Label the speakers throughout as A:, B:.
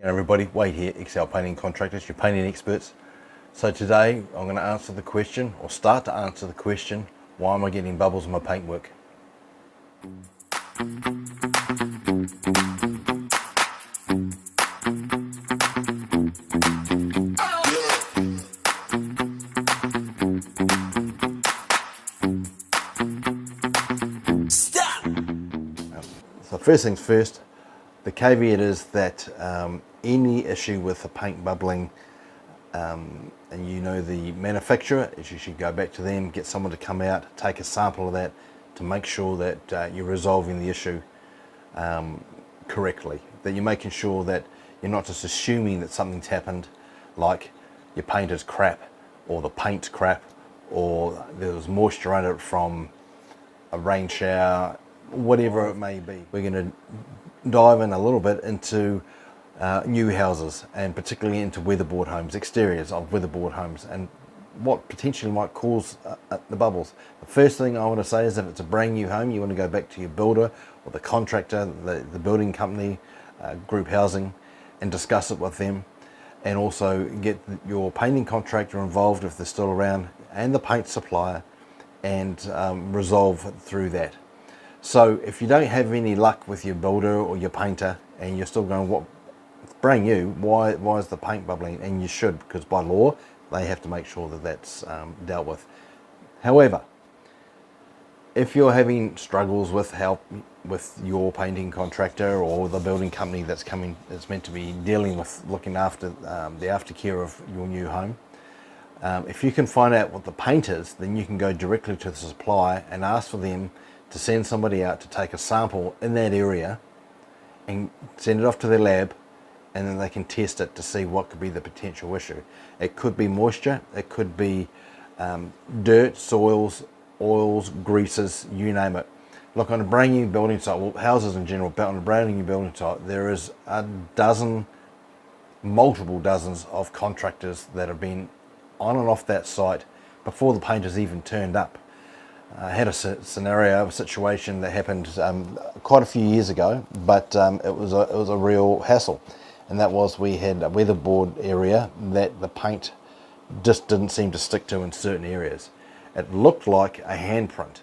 A: Hey everybody, Wade here, Excel Painting Contractors, your painting experts. So today I'm going to answer the question, or start to answer the question, why am I getting bubbles in my paintwork? So first things first, the caveat is that any issue with the paint bubbling, and you know the manufacturer, is you should go back to them, get someone to come out, take a sample of that to make sure that you're resolving the issue correctly, that you're making sure that you're not just assuming that something's happened, like your paint is crap or the paint's crap or there was moisture under it from a rain shower, whatever it may be. We're going to dive in a little bit into new houses, and particularly into weatherboard homes, exteriors of weatherboard homes, and what potentially might cause the bubbles. The first thing I want to say is, if it's a brand new home, you want to go back to your builder or the contractor, the building company, group housing, and discuss it with them, and also get your painting contractor involved if they're still around, and the paint supplier, and resolve through that. So if you don't have any luck with your builder or your painter, and you're still going, what, it's brand new, why is the paint bubbling? And you should, because by law they have to make sure that that's dealt with. However, if you're having struggles with help with your painting contractor or the building company that's meant to be dealing with looking after the aftercare of your new home, if you can find out what the paint is, then you can go directly to the supplier and ask for them to send somebody out to take a sample in that area and send it off to their lab, and then they can test it to see what could be the potential issue. It could be moisture, it could be dirt, soils, oils, greases, you name it. Look, on a brand new building site, well, houses in general, but on a brand new building site, there is a dozen, multiple dozens of contractors that have been on and off that site before the painters even turned up. I had a scenario, a situation that happened quite a few years ago, but it was a real hassle, and that was, we had a weatherboard area that the paint just didn't seem to stick to in certain areas. It looked like a handprint.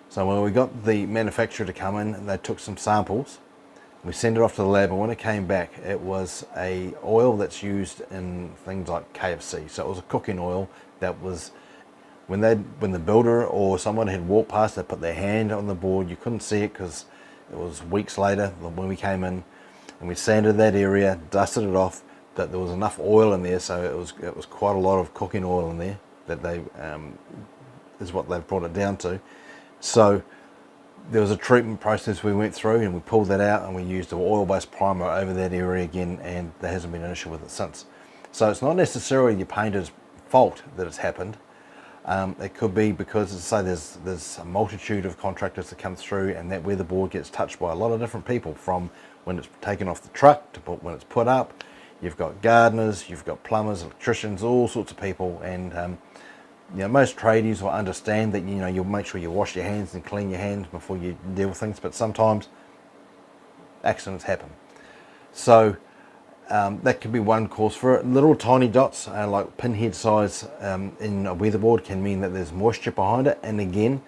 A: So when we got the manufacturer to come in, and they took some samples, we sent it off to the lab, and when it came back, it was a oil that's used in things like KFC. So it was a cooking oil that was, when the builder or someone had walked past, they put their hand on the board, you couldn't see it because it was weeks later when we came in, and we sanded that area, dusted it off, that there was enough oil in there, so it was quite a lot of cooking oil in there, that they is what they've brought it down to. So there was a treatment process we went through, and we pulled that out, and we used an oil-based primer over that area again, and there hasn't been an issue with it since. So it's not necessarily your painter's fault that it's happened. It could be because, as I say, there's a multitude of contractors that come through, and that weatherboard gets touched by a lot of different people, from when it's taken off the truck to when it's put up. You've got gardeners, you've got plumbers, electricians, all sorts of people, and you know, most tradies will understand that, you know, you'll make sure you wash your hands and clean your hands before you deal with things, but sometimes accidents happen. So that could be one cause for it. Little tiny dots, like pinhead size in a weatherboard, can mean that there's moisture behind it, and again,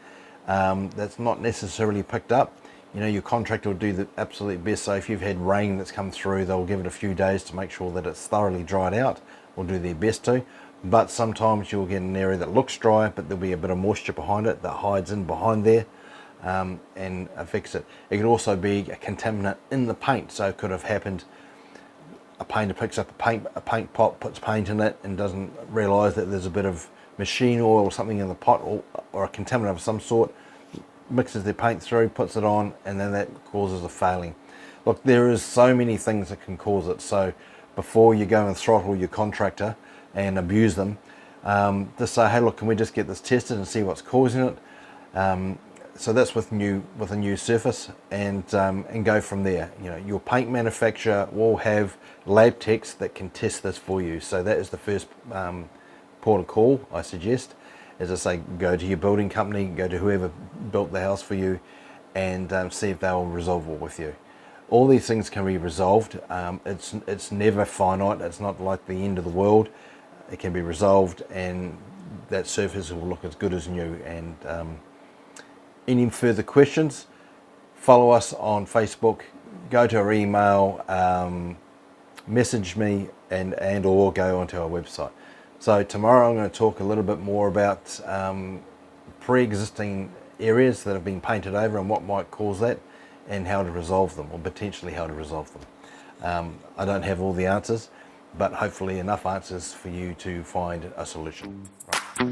A: that's not necessarily picked up. You know, your contractor will do the absolute best. So if you've had rain that's come through, they'll give it a few days to make sure that it's thoroughly dried out, will do their best to. But sometimes you'll get an area that looks dry, but there'll be a bit of moisture behind it that hides in behind there and affects it. It could also be a contaminant in the paint. So it could have happened, a painter picks up a paint pot, puts paint in it, and doesn't realise that there's a bit of machine oil or something in the pot, or a contaminant of some sort, mixes their paint through, puts it on, and then that causes a failing. Look, there is so many things that can cause it. So before you go and throttle your contractor and abuse them, just say, hey, look, can we just get this tested and see what's causing it? So that's with a new surface, and go from there. You know, your paint manufacturer will have lab techs that can test this for you. So that is the first port of call, I suggest. As I say, go to your building company, go to whoever built the house for you, and see if they will resolve it with you. All these things can be resolved. It's never finite. It's not like the end of the world. It can be resolved, and that surface will look as good as new. And any further questions, follow us on Facebook, go to our email, message me, and or go onto our website. So tomorrow I'm going to talk a little bit more about pre-existing areas that have been painted over and what might cause that, and how to resolve them, or potentially how to resolve them. I don't have all the answers, but hopefully enough answers for you to find a solution. Right.